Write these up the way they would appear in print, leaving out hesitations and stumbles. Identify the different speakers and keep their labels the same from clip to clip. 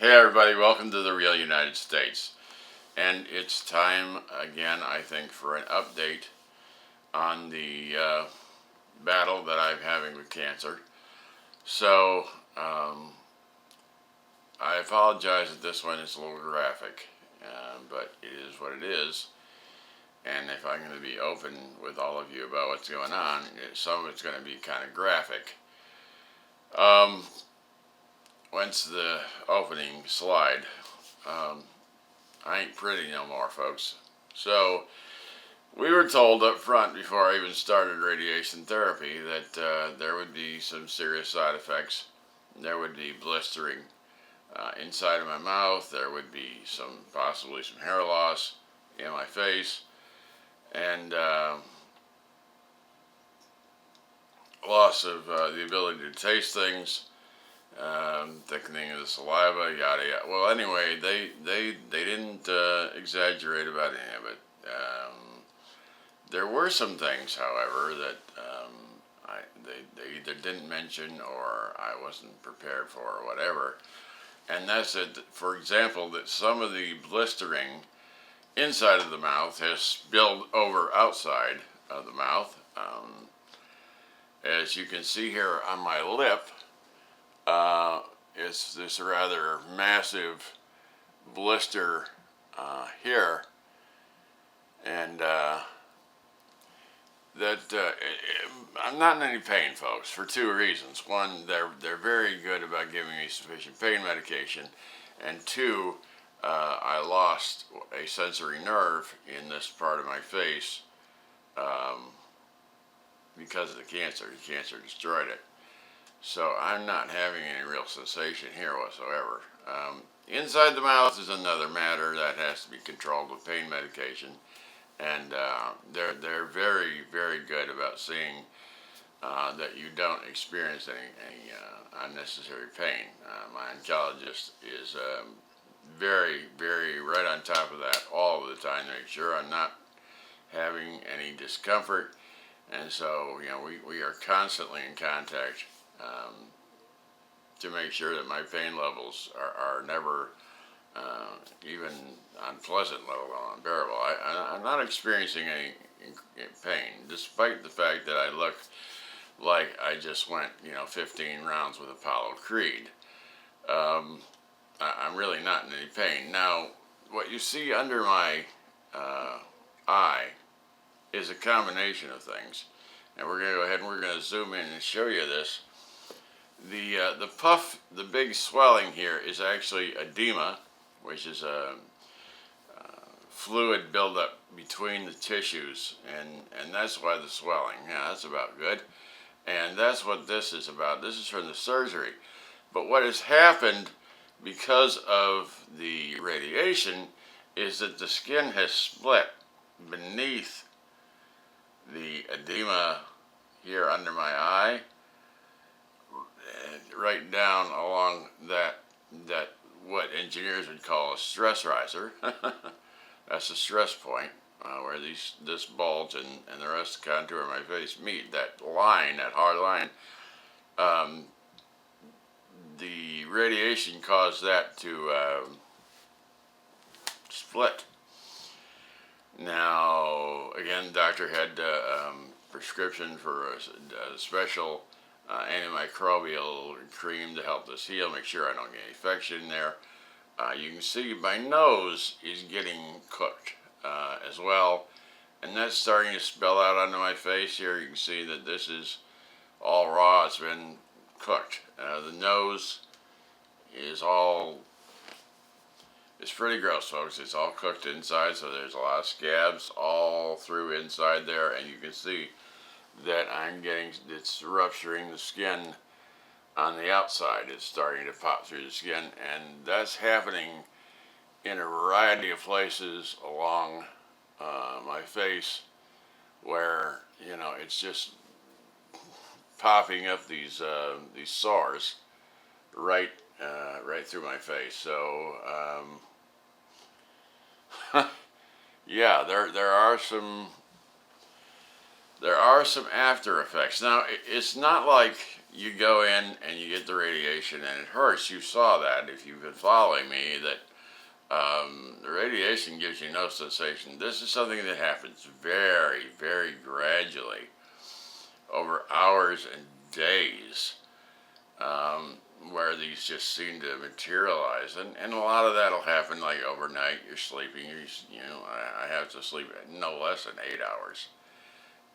Speaker 1: Hey everybody, welcome to the Real United States. And it's time again, I think, for an update on the battle that I'm having with cancer. So, I apologize that this one is a little graphic, but it is what it is. And if I'm going to be open with all of you about what's going on, some of it's going to be kind of graphic. Once the opening slide, I ain't pretty no more, folks. So, we were told up front before I even started radiation therapy that there would be some serious side effects. There would be blistering inside of my mouth. There would be possibly some hair loss in my face, and loss of the ability to taste things, thickening of the saliva, yada yada. Well, anyway, they didn't exaggerate about any of it. There were some things, however, that they either didn't mention or I wasn't prepared for or whatever. And that's that, for example, that some of the blistering inside of the mouth has spilled over outside of the mouth. As you can see here on my lip, it's this rather massive blister here. And I'm not in any pain, folks, for two reasons. One, they're very good about giving me sufficient pain medication, and two, I lost a sensory nerve in this part of my face because of the cancer. The cancer destroyed it. So I'm not having any real sensation here whatsoever. Inside the mouth is another matter that has to be controlled with pain medication. And they're very, very good about seeing that you don't experience any unnecessary pain. My oncologist is very, very right on top of that all of the time to make sure I'm not having any discomfort. And so, we are constantly in contact to make sure that my pain levels are never even unpleasant, let alone unbearable. I'm not experiencing any pain, despite the fact that I look like I just went, 15 rounds with Apollo Creed. I'm really not in any pain. Now, what you see under my eye is a combination of things. And we're going to go ahead and we're going to zoom in and show you this. The puff, the big swelling here is actually edema, which is a fluid buildup between the tissues, and that's why the swelling. Yeah, that's about good. And that's what this is about. This is from the surgery. But what has happened because of the radiation is that the skin has split beneath the edema here under my eye, right down along that what engineers would call a stress riser. That's a stress point where this bulge and the rest of the contour of my face meet. That line, that hard line, the radiation caused that to split. Now, again, doctor had a prescription for a special antimicrobial cream to help this heal, make sure I don't get infection there. You can see my nose is getting cooked as well, and that's starting to spill out onto my face here. You can see that this is all raw. It's been cooked. The nose is it's pretty gross, folks. It's all cooked inside, so there's a lot of scabs all through inside there, and you can see that it's rupturing the skin on the outside. It's starting to pop through the skin, and that's happening in a variety of places along my face where, it's just popping up these sores right through my face. So, yeah, there are some after effects. Now, it's not like you go in and you get the radiation and it hurts. You saw that if you've been following me, that the radiation gives you no sensation. This is something that happens very, very gradually over hours and days, where these just seem to materialize. And a lot of that will happen like overnight. You're sleeping. I have to sleep no less than 8 hours.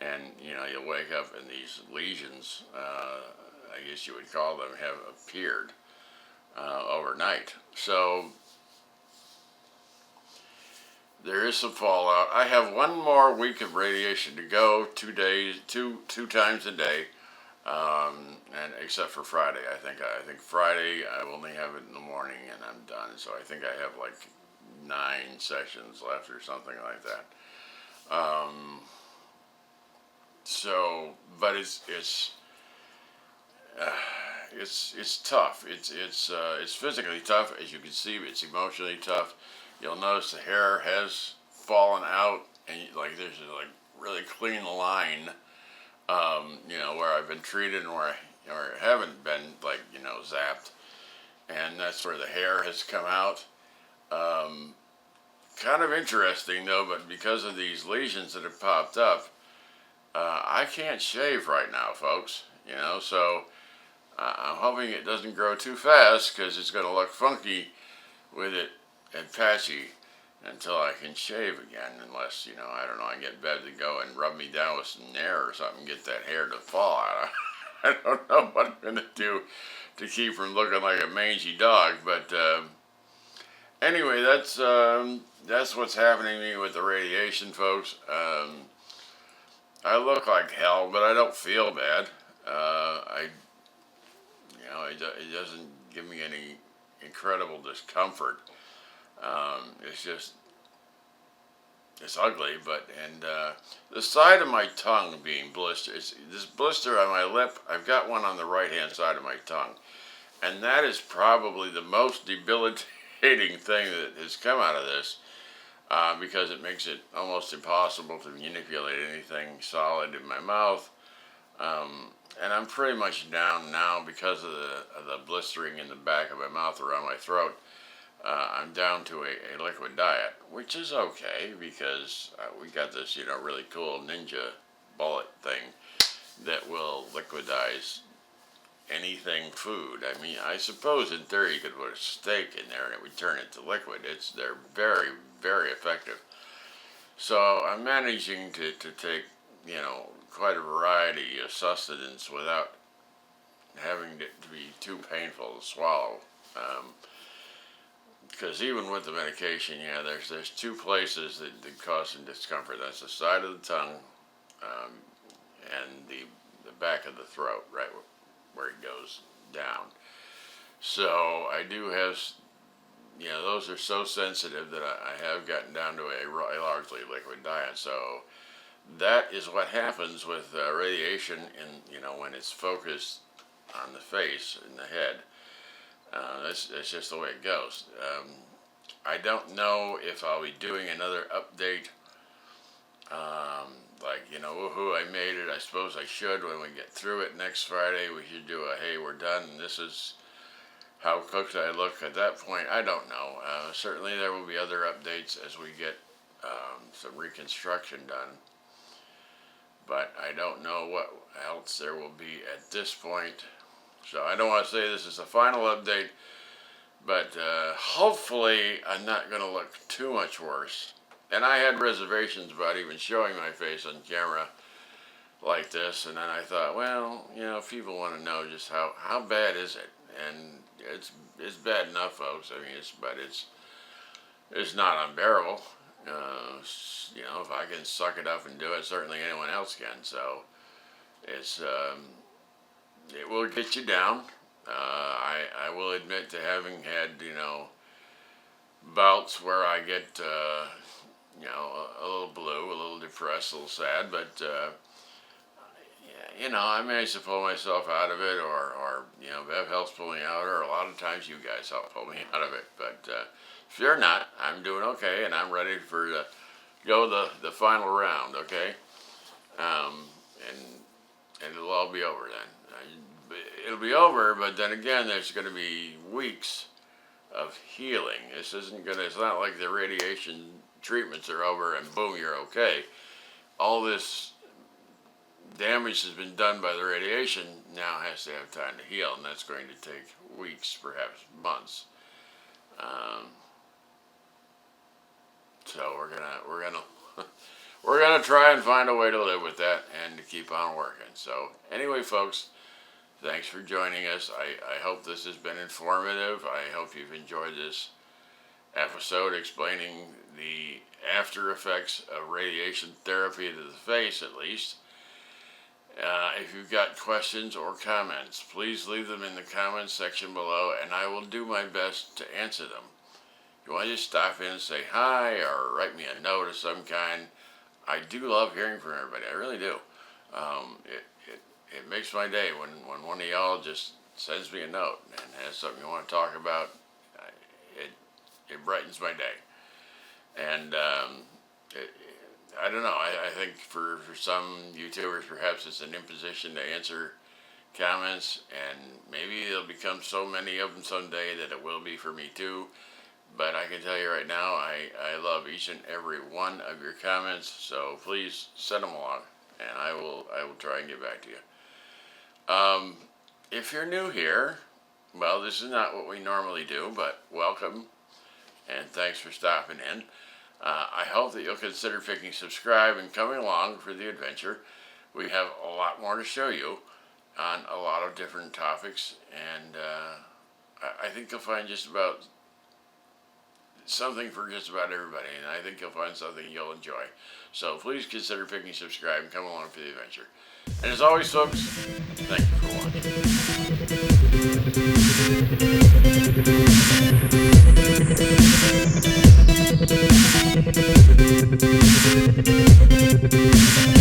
Speaker 1: And, you'll wake up and these lesions, I guess you would call them, have appeared overnight. So there is some fallout. I have one more week of radiation to go, 2 days, two times a day, and except for Friday. I think Friday I only have it in the morning and I'm done. So I think I have like 9 sessions left or something like that. But it's tough. It's physically tough, as you can see. It's emotionally tough. You'll notice the hair has fallen out, and there's a really clean line, where I've been treated and where I haven't been zapped, and that's where the hair has come out. Kind of interesting though, but because of these lesions that have popped up, I can't shave right now, folks. So I'm hoping it doesn't grow too fast because it's going to look funky with it and patchy until I can shave again. Unless, I don't know, I get Bev to go and rub me down with some Nair or something, get that hair to fall out. I don't know what I'm going to do to keep from looking like a mangy dog. But anyway, that's what's happening to me with the radiation, folks. I look like hell, but I don't feel bad. It doesn't give me any incredible discomfort. It's ugly, and the side of my tongue being blistered. This blister on my lip. I've got one on the right-hand side of my tongue, and that is probably the most debilitating thing that has come out of this. Because it makes it almost impossible to manipulate anything solid in my mouth. And I'm pretty much down now because of the blistering in the back of my mouth around my throat. I'm down to a liquid diet, which is okay because we got this, really cool Ninja bullet thing that will liquidize anything food. I mean, I suppose in theory you could put a steak in there and it would turn it to liquid. They're very, very effective. So I'm managing to take, quite a variety of sustenance without having it to be too painful to swallow. Because even with the medication, there's 2 places that cause some discomfort. That's the side of the tongue and the back of the throat, right where it goes down. So I do have, those are so sensitive that I have gotten down to a largely liquid diet. So that is what happens with radiation when it's focused on the face and the head. That's just the way it goes. I don't know if I'll be doing another update. Woohoo, I made it. I suppose I should when we get through it next Friday. We should do a, hey, we're done, and this is how cooked I look at that point. I don't know. Certainly there will be other updates as we get some reconstruction done. But I don't know what else there will be at this point. So I don't want to say this is the final update, but hopefully I'm not going to look too much worse. And I had reservations about even showing my face on camera like this, and then I thought, well, if people want to know just how bad is it, and it's bad enough, folks. I mean, it's not unbearable. If I can suck it up and do it, certainly anyone else can. So it will get you down. I will admit to having had bouts where I get a little blue, a little depressed, a little sad, but I manage to pull myself out of it, or Bev helps pull me out, or a lot of times you guys help pull me out of it. But if you're not, I'm doing okay, and I'm ready for go the final round. Okay, and it'll all be over then. it'll be over, but then again, there's going to be weeks of healing. This isn't gonna, it's not like the radiation treatments are over and boom, you're okay. All this damage has been done by the radiation, now has to have time to heal, and that's going to take weeks, perhaps months. So we're gonna try and find a way to live with that and to keep on working. So anyway, folks, thanks for joining us. I hope this has been informative. I hope you've enjoyed this episode explaining the after effects of radiation therapy to the face, at least. If you've got questions or comments, please leave them in the comments section below, and I will do my best to answer them. If you want to just stop in and say hi or write me a note of some kind, I do love hearing from everybody. I really do. It makes my day when one of y'all just sends me a note and has something you want to talk about. It brightens my day. And I don't know. I think for some YouTubers, perhaps it's an imposition to answer comments, and maybe there'll become so many of them someday that it will be for me too. But I can tell you right now, I love each and every one of your comments. So please send them along, and I will try and get back to you. If you're new here, well, this is not what we normally do, but welcome, and thanks for stopping in. I hope that you'll consider picking subscribe and coming along for the adventure. We have a lot more to show you on a lot of different topics, and I think you'll find just about something for just about everybody, and I think you'll find something you'll enjoy. So please consider picking subscribe and come along for the adventure. And as always, folks, thank you for watching.